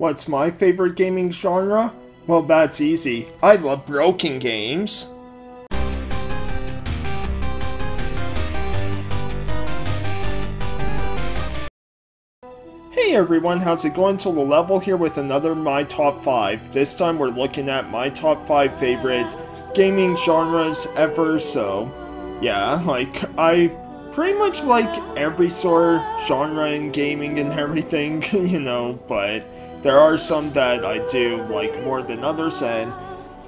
What's my favorite gaming genre? Well, that's easy. I love broken games. Hey everyone, how's it going? To the level here with another My Top 5. This time we're looking at my top 5 favorite gaming genres ever, so yeah, like, I pretty much like every sort of genre in gaming and everything, you know, but there are some that I do like more than others, and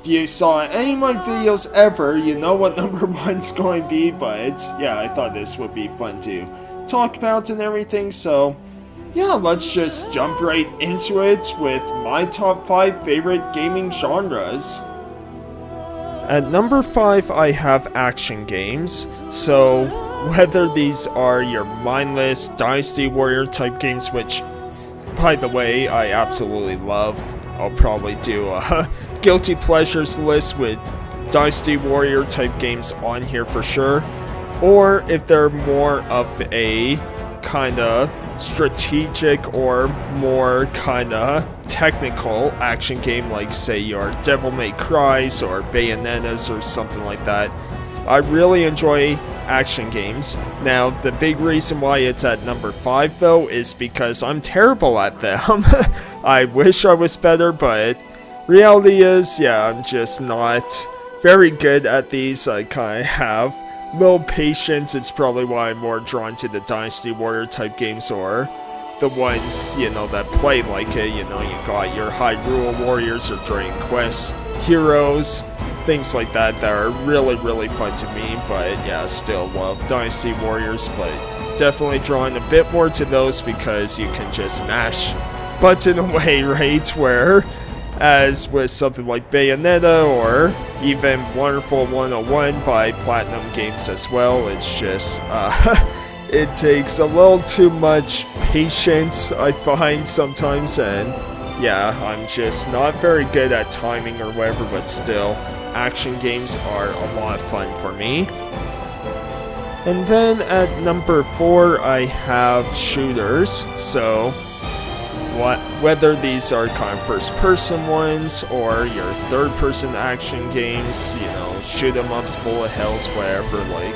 if you saw any of my videos ever, you know what number 1's going to be, but yeah, I thought this would be fun to talk about and everything, so yeah, let's just jump right into it with my top 5 favorite gaming genres. At number 5, I have action games, so whether these are your mindless Dynasty Warrior type games, which, by the way, I absolutely love. I'll probably do a Guilty Pleasures list with Dynasty Warrior type games on here for sure, or if they're more of a kinda strategic or more kinda technical action game, like say your Devil May Cry's or Bayonettas or something like that. I really enjoy action games. Now, the big reason why it's at number 5 though is because I'm terrible at them. I wish I was better, but reality is, yeah, I'm just not very good at these. I kinda have low patience. It's probably why I'm more drawn to the Dynasty Warrior type games, or the ones, you know, that play like it. You know, you got your Hyrule Warriors or Dragon Quest Heroes, things like that that are really fun to me. But yeah, still love Dynasty Warriors, but definitely drawn a bit more to those because you can just mash button away, right? Where as with something like Bayonetta or even Wonderful 101 by Platinum Games as well, it's just, it takes a little too much patience, I find sometimes, and yeah, I'm just not very good at timing or whatever, but still, action games are a lot of fun for me. And then at number 4, I have shooters, so whether these are kind of first-person ones or your third-person action games, you know, shoot-em-ups, bullet hells, whatever, like,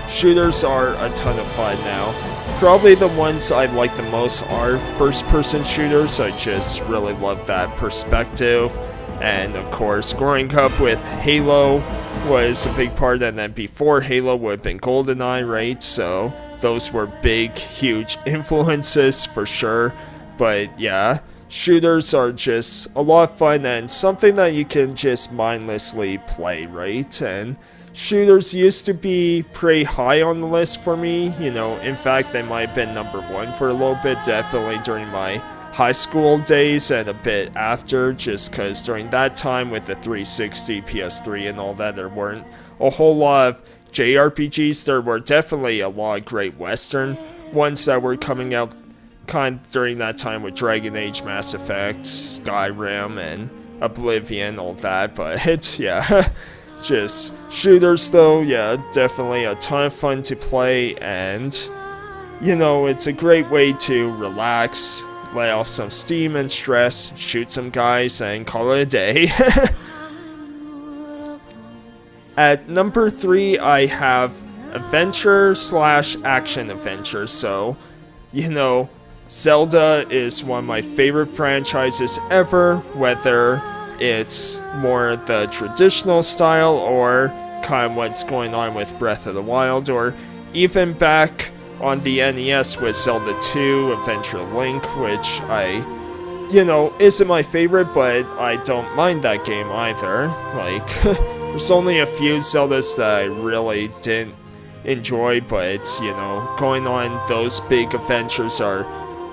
shooters are a ton of fun now. Probably the ones I like the most are first-person shooters. I just really love that perspective, and of course, growing up with Halo was a big part, and then before Halo would have been GoldenEye, right? So those were big, huge influences for sure. But yeah, shooters are just a lot of fun and something that you can just mindlessly play, right? And shooters used to be pretty high on the list for me, you know, in fact they might have been number 1 for a little bit, definitely during my high school days and a bit after, just because during that time with the 360, PS3 and all that, there weren't a whole lot of JRPGs. There were definitely a lot of great Western ones that were coming out kind of during that time with Dragon Age, Mass Effect, Skyrim, and Oblivion, all that, but it's, yeah, just shooters though, yeah, definitely a ton of fun to play, and, you know, it's a great way to relax, let off some steam and stress, shoot some guys, and call it a day. At number 3, I have adventure/action adventure, so, you know, Zelda is one of my favorite franchises ever, whether it's more the traditional style or kind of what's going on with Breath of the Wild, or even back on the NES with Zelda 2, Adventure Link, which you know, isn't my favorite, but I don't mind that game either. Like, there's only a few Zeldas that I really didn't enjoy, but, you know, going on those big adventures are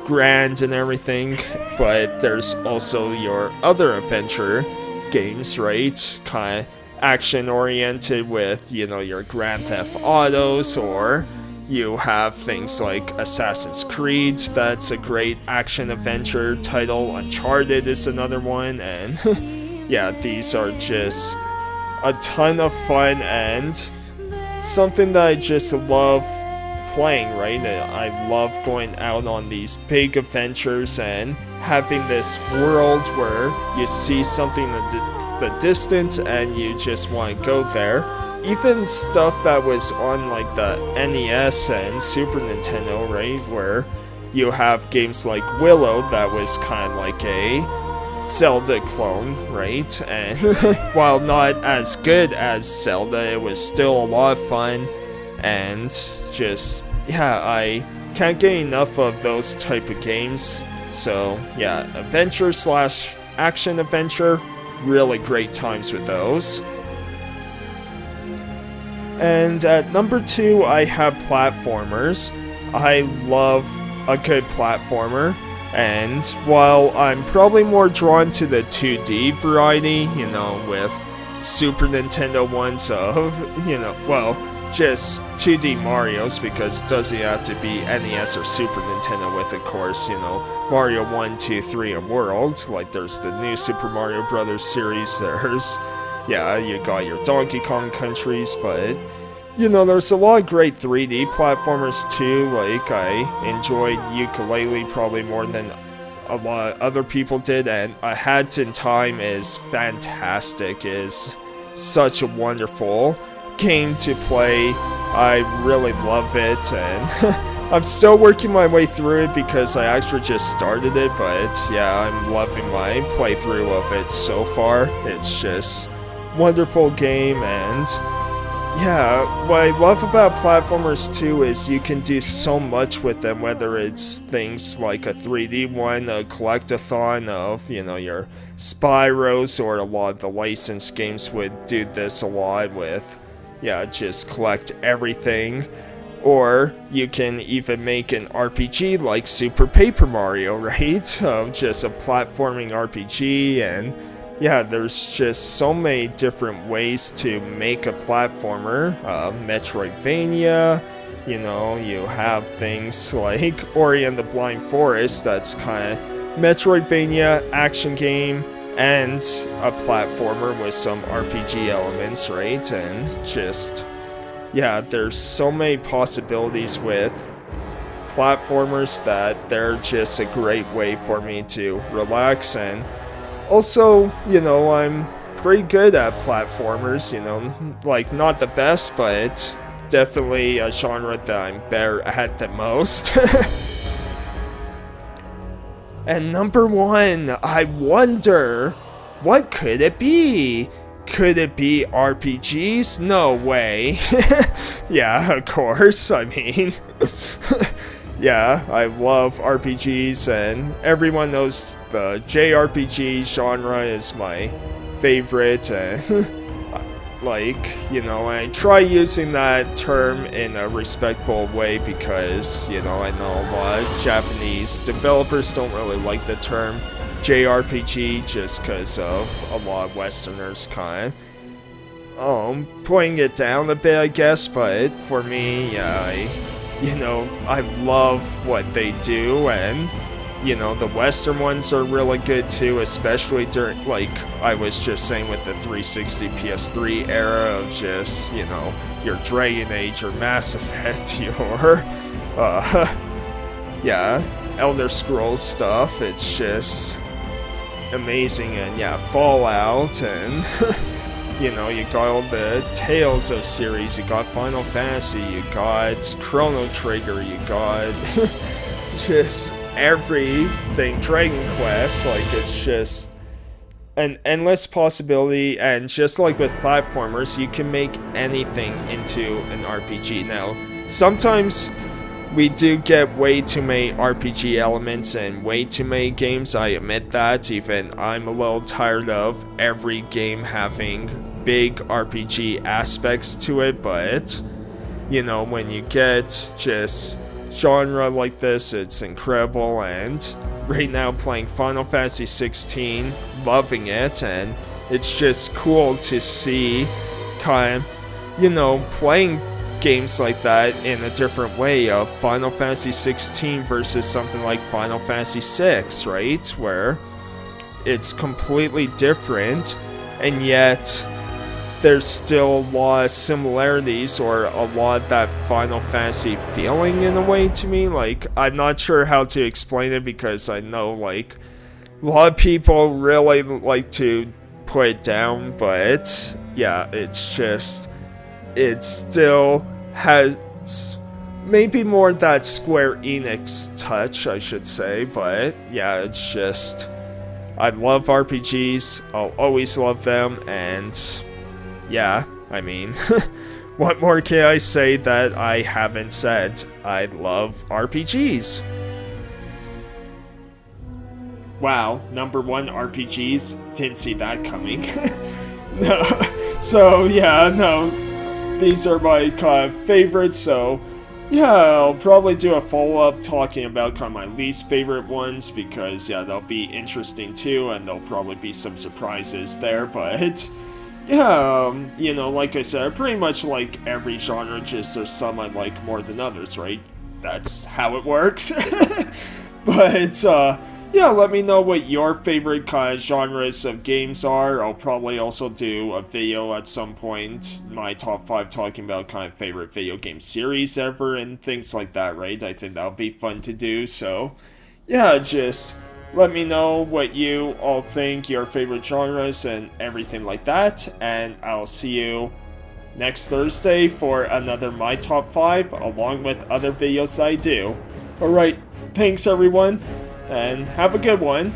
grand and everything, but there's also your other adventure games, right? Kind of action-oriented with, you know, your Grand Theft Autos, or you have things like Assassin's Creed, that's a great action-adventure title, Uncharted is another one, and yeah, these are just a ton of fun and something that I just love playing, right? I love going out on these big adventures and having this world where you see something in the distance and you just want to go there. Even stuff that was on like the NES and Super Nintendo, right, where you have games like Willow that was kind of like a Zelda clone, right? And while not as good as Zelda, it was still a lot of fun. And just, yeah, I can't get enough of those type of games. So yeah, adventure slash action adventure, really great times with those. And at number 2, I have platformers. I love a good platformer, and while I'm probably more drawn to the 2D variety, you know, with Super Nintendo ones of, you know, well, just 2D Marios, because it doesn't have to be NES or Super Nintendo with, of course, you know, Mario 1, 2, 3, and World. Like, there's the new Super Mario Brothers series, there's, yeah, you got your Donkey Kong countries, but, you know, there's a lot of great 3D platformers too. Like, I enjoyed Ukulele probably more than a lot of other people did, and A Hat in Time is fantastic, is such a wonderful game to play. I really love it, and I'm still working my way through it because I actually just started it, but yeah, I'm loving my playthrough of it so far. It's just wonderful game, and yeah, what I love about platformers too is you can do so much with them, whether it's things like a 3D one, a collectathon of, you know, your Spyros, or a lot of the licensed games would do this a lot with, yeah, just collect everything. Or you can even make an RPG like Super Paper Mario, right? Just a platforming RPG, and yeah, there's just so many different ways to make a platformer. Metroidvania, you know, you have things like Ori and the Blind Forest, that's kind of Metroidvania, action game, and a platformer with some RPG elements, right? And just, yeah, there's so many possibilities with platformers that they're just a great way for me to relax. And also, you know, I'm pretty good at platformers, you know, like not the best, but definitely a genre that I'm better at the most. And number 1, I wonder, what could it be? Could it be RPGs? No way. Yeah, of course, I mean, yeah, I love RPGs, and everyone knows the JRPG genre is my favorite, and like, you know, I try using that term in a respectful way because, you know, I know a lot of Japanese developers don't really like the term JRPG just because of a lot of Westerners kind of putting it down a bit, I guess, but for me, yeah, you know, I love what they do, and you know, the Western ones are really good too, especially during, like I was just saying, with the 360 PS3 era of just, you know, your Dragon Age or Mass Effect, your, yeah, Elder Scrolls stuff. It's just amazing. And yeah, Fallout, and you know, you got all the Tales of series, you got Final Fantasy, you got Chrono Trigger, you got just everything, Dragon Quest. Like, it's just an endless possibility, and just like with platformers, you can make anything into an RPG. Now, sometimes we do get way too many RPG elements and way too many games, I admit that. Even I'm a little tired of every game having big RPG aspects to it, but you know, when you get just genre like this, it's incredible. And right now playing Final Fantasy 16, loving it, and it's just cool to see kind of, you know, playing games like that in a different way of Final Fantasy 16 versus something like Final Fantasy 6, right, where it's completely different, and yet there's still a lot of similarities, or a lot of that Final Fantasy feeling in a way to me. Like, I'm not sure how to explain it, because I know, like, a lot of people really like to put it down, but yeah, it's just, it still has maybe more that Square Enix touch, I should say, but yeah, it's just, I love RPGs, I'll always love them, and yeah, I mean, what more can I say that I haven't said? I love RPGs. Wow, #1 RPGs, didn't see that coming. No, so yeah, no, these are my kind of favorites, so yeah, I'll probably do a follow-up talking about kind of my least favorite ones, because yeah, they'll be interesting too, and there'll probably be some surprises there, but yeah, you know, like I said, I pretty much like every genre, just there's some I like more than others, right? That's how it works. But, yeah, let me know what your favorite kind of genres of games are. I'll probably also do a video at some point, my top 5 talking about kind of favorite video game series ever and things like that, right? I think that'll be fun to do, so yeah, just let me know what you all think, your favorite genres and everything like that, and I'll see you next Thursday for another My Top 5, along with other videos I do. Alright, thanks everyone, and have a good one.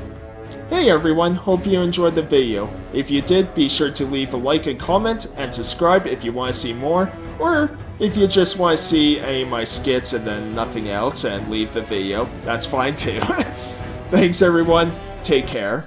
Hey everyone, hope you enjoyed the video. If you did, be sure to leave a like and comment, and subscribe if you want to see more, or if you just want to see any of my skits and then nothing else and leave the video, that's fine too. Thanks everyone, take care.